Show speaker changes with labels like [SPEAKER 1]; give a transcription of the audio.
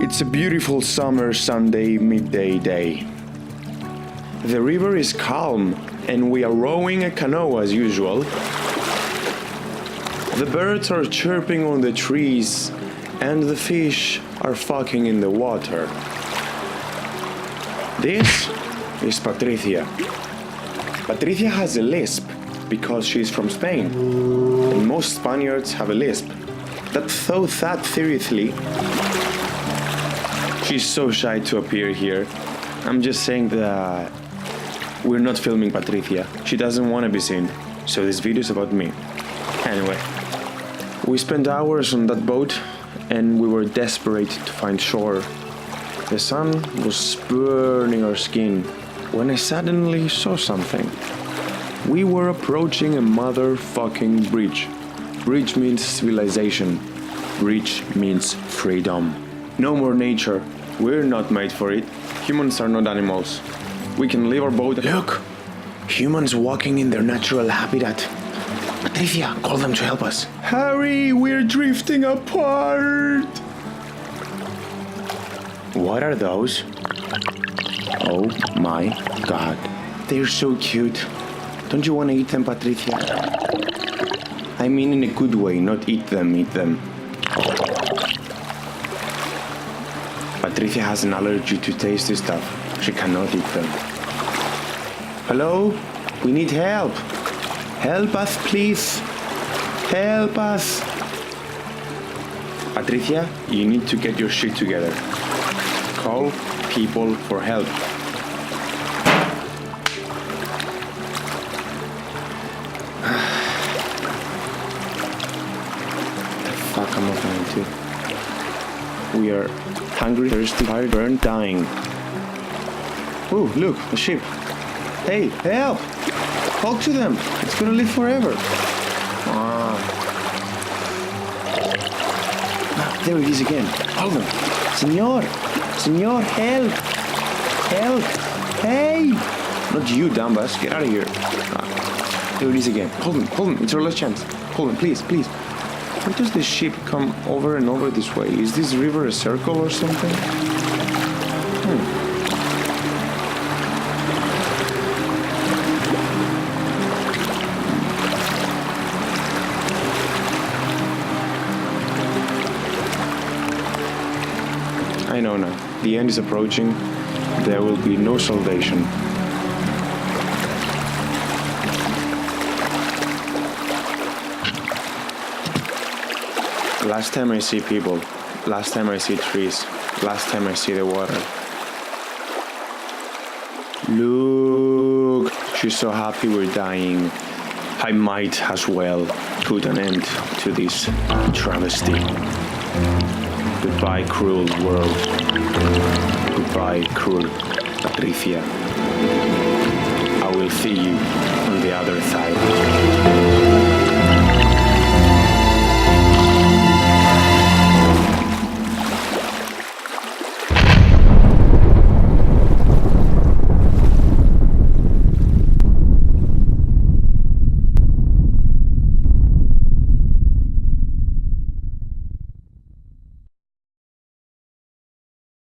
[SPEAKER 1] It's a beautiful summer Sunday midday day. The river is calm and we are rowing a canoe as usual. The birds are chirping on the trees and the fish are fucking in the water. This is Patricia. Patricia has a lisp because she's from Spain. And most Spaniards have a lisp. That thought that seriously. She's so shy to appear here. I'm just saying that we're not filming Patricia. She doesn't want to be seen. So this video is about me. Anyway, we spent hours on that boat and we were desperate to find shore. The sun was burning our skin when I suddenly saw something. We were approaching a motherfucking bridge. Bridge means civilization. Bridge means freedom. No more nature. We're not made for it. Humans are not animals. We can leave our boat. Look! Humans walking in their natural habitat. Patricia, call them to help us. Hurry! We're drifting apart! What are those? Oh my god. They're so cute. Don't you want to eat them, Patricia? I mean in a good way, not eat them. Patricia has an allergy to tasty stuff. She cannot eat them. Hello? We need help. Help us, please. Help us. Patricia, you need to get your shit together. Call people for help. The fuck am I going to? We are hungry, thirsty, tired, burned, dying. Oh, look, a ship. Hey, help! Talk to them. It's gonna live forever. There it is again. Hold on. Senor, help! Help! Hey! Not you, dumbass. Get out of here. There it is again. Hold on. It's our last chance. Hold on, please. Why does this ship come over and over this way? Is this river a circle or something? I know now. The end is approaching. There will be no salvation. Last time I see people. Last time I see trees. Last time I see the water. Look. She's so happy we're dying. I might as well put an end to this travesty. Goodbye, cruel world. Goodbye, cruel Patricia. I will see you on the other side.